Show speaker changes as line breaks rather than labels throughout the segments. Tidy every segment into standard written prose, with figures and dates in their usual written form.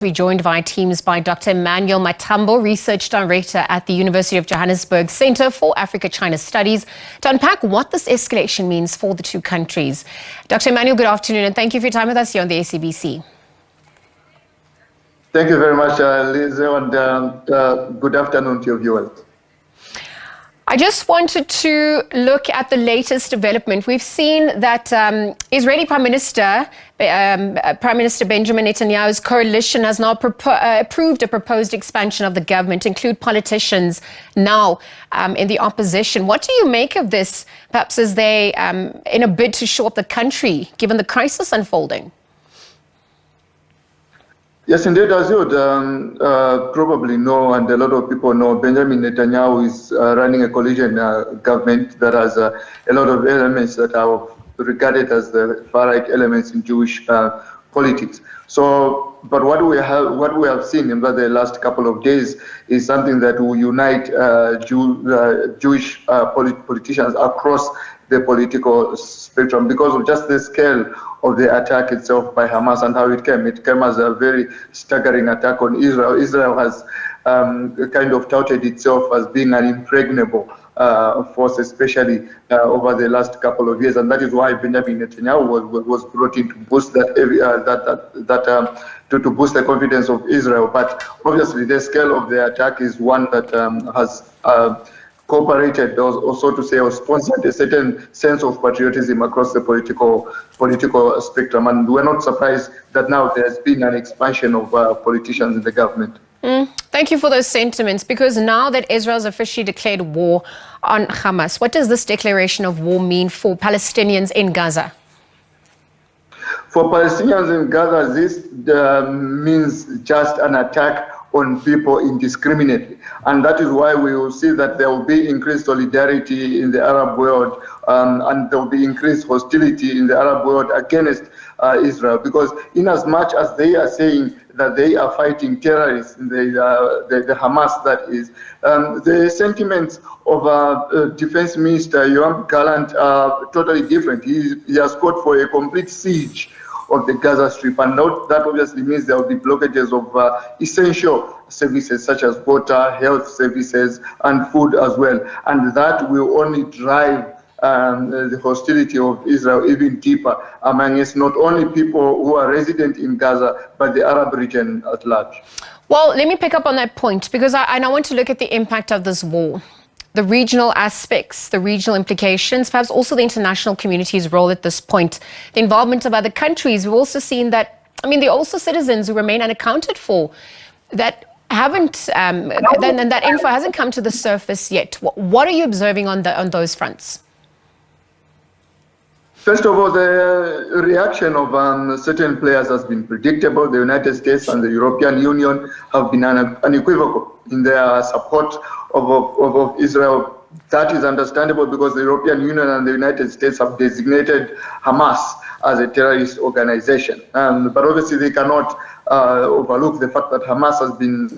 We're joined via Teams by Dr Emmanuel Matambo, Research Director at the University of Johannesburg Centre for Africa-China Studies, to unpack what this escalation means for the two countries. Dr Emmanuel, good afternoon, and thank you for your time with us here on the SABC.
Thank you very much, Lizzo, and good afternoon to your viewers.
I just wanted to look at the latest development. We've seen that Israeli Prime Minister Benjamin Netanyahu's coalition has now approved a proposed expansion of the government, include politicians now in the opposition. What do you make of this, perhaps as they, in a bid to shore up the country, given the crisis unfolding?
Yes, indeed, as you would probably know, and a lot of people know, Benjamin Netanyahu is running a coalition government that has a lot of elements that are regarded as the far-right elements in Jewish politics. So, but what we have seen in the last couple of days is something that will unite Jewish politicians across the political spectrum because of just the scale of the attack itself by Hamas and how it came. It came as a very staggering attack on Israel. Israel has kind of touted itself as being an impregnable force, especially over the last couple of years, and that is why Benjamin Netanyahu was brought in to boost that to boost the confidence of Israel. But obviously, the scale of the attack is one that has cooperated, or so to say, or sponsored a certain sense of patriotism across the political spectrum, and we're not surprised that now there's been an expansion of politicians in the government.
Thank you for those sentiments, because now that Israel's officially declared war on Hamas, what does this declaration of war mean for Palestinians in Gaza?
For Palestinians in Gaza, this means just an attack on people indiscriminately. And that is why we will see that there will be increased solidarity in the Arab world, and there will be increased hostility in the Arab world against Israel, because in as much as they are saying that they are fighting terrorists, the Hamas that is, the sentiments of Defense Minister Yoav Gallant are totally different. He has called for a complete siege of the Gaza Strip, and that obviously means there will be blockages of essential services such as water, health services, and food as well. And that will only drive the hostility of Israel even deeper amongst not only people who are resident in Gaza, but the Arab region at large.
Well, let me pick up on that point, because I want to look at the impact of this war, the regional aspects, the regional implications, perhaps also the international community's role at this point, the involvement of other countries. We've also seen that, there are also citizens who remain unaccounted for that haven't, and that info hasn't come to the surface yet. What are you observing on those fronts?
First of all, the reaction of certain players has been predictable. The United States and the European Union have been unequivocal in their support of Israel. That is understandable because the European Union and the United States have designated Hamas as a terrorist organization. But obviously they cannot overlook the fact that Hamas has been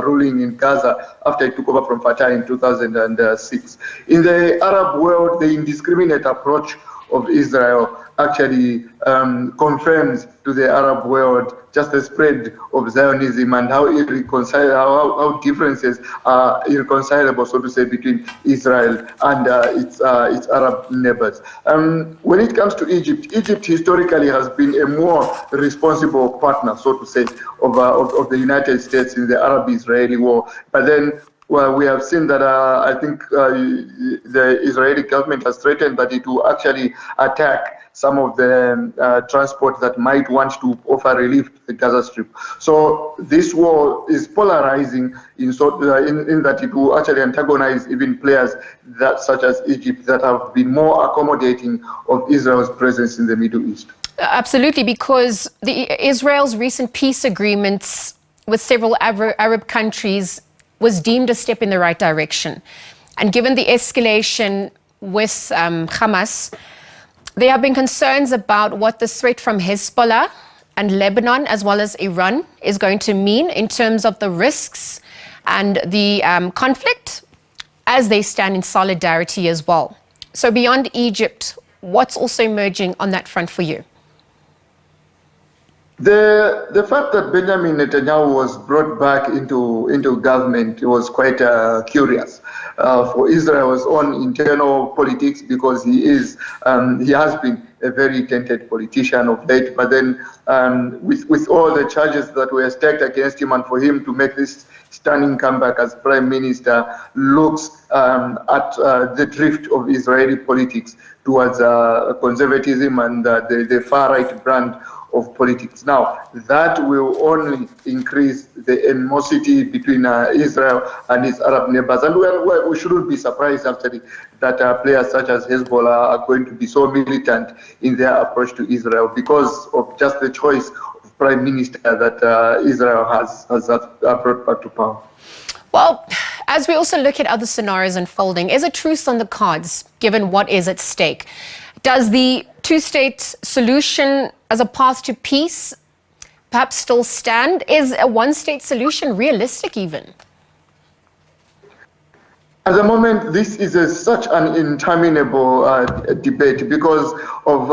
ruling in Gaza after it took over from Fatah in 2006. In the Arab world, the indiscriminate approach of Israel actually confirms to the Arab world just the spread of Zionism and how how differences are irreconcilable, so to say, between Israel and its Arab neighbors. When it comes to Egypt, Egypt historically has been a more responsible partner, so to say, of the United States in the Arab-Israeli war. But then, well, we have seen that I think the Israeli government has threatened that it will actually attack some of the transport that might want to offer relief to the Gaza Strip. So this war is polarizing in that it will actually antagonize even players such as Egypt that have been more accommodating of Israel's presence in the Middle East.
Absolutely, because Israel's recent peace agreements with several Arab countries was deemed a step in the right direction. And given the escalation with Hamas, there have been concerns about what the threat from Hezbollah and Lebanon, as well as Iran, is going to mean in terms of the risks and the conflict as they stand in solidarity as well. So beyond Egypt, what's also emerging on that front for you?
The fact that Benjamin Netanyahu was brought back into government was quite curious for Israel's own internal politics, because he has been a very tainted politician of late. But then with all the charges that were stacked against him, and for him to make this stunning comeback as prime minister looks at the drift of Israeli politics towards conservatism and the far-right brand of politics. Now, that will only increase the animosity between Israel and its Arab neighbors. And we shouldn't be surprised, actually, that players such as Hezbollah are going to be so militant in their approach to Israel because of just the choice of prime minister that Israel has brought back to power.
Well, as we also look at other scenarios unfolding, is a truce on the cards, given what is at stake? Does the two-state solution as a path to peace perhaps still stand? Is a one-state solution realistic even?
At the moment, this is such an interminable debate because of,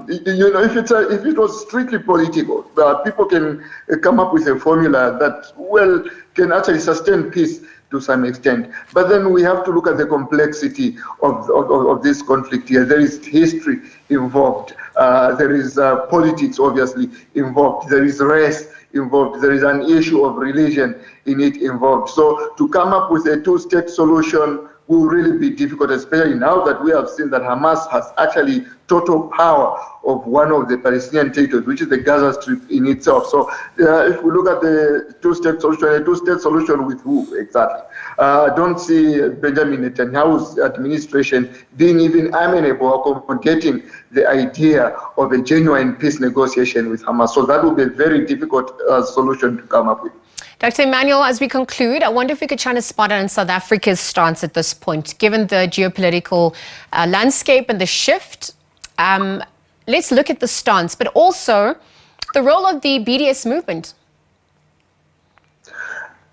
if it was strictly political, people can come up with a formula that, well, can actually sustain peace to some extent. But then we have to look at the complexity of this conflict here. There is history involved. There is politics, obviously, involved. There is race involved. There is an issue of religion in it involved. So to come up with a two-state solution will really be difficult, especially now that we have seen that Hamas has actually total power of one of the Palestinian territories, which is the Gaza Strip in itself. So if we look at the two-state solution, a two-state solution with who exactly? I don't see Benjamin Netanyahu's administration being even amenable or accommodating the idea of a genuine peace negotiation with Hamas. So that would be a very difficult solution to come up with.
Dr. Emmanuel, as we conclude, I wonder if we could shine a spotlight on South Africa's stance at this point, given the geopolitical landscape and the shift. Let's look at the stance, but also the role of the BDS movement.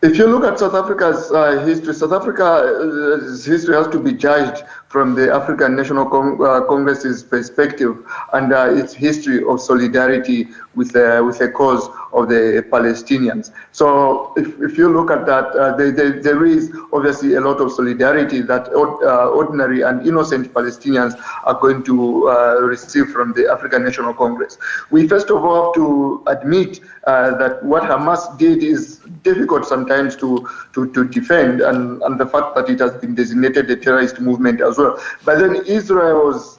If you look at South Africa's history, South Africa's history has to be judged from the African National Congress's perspective and its history of solidarity with the cause of the Palestinians. So if you look at that, there is obviously a lot of solidarity that ordinary and innocent Palestinians are going to receive from the African National Congress. We first of all have to admit that what Hamas did is difficult sometimes to defend, and the fact that it has been designated a terrorist movement as well. But then Israel's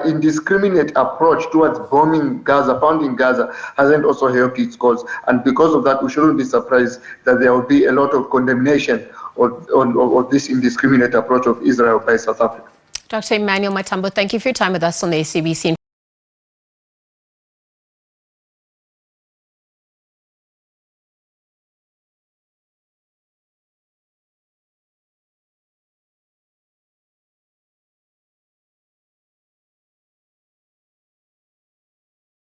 indiscriminate approach towards bombing Gaza, pounding Gaza, hasn't also helped its cause. And because of that, we shouldn't be surprised that there will be a lot of condemnation of this indiscriminate approach of Israel by South Africa.
Dr. Emmanuel Matambo, thank you for your time with us on the SABC.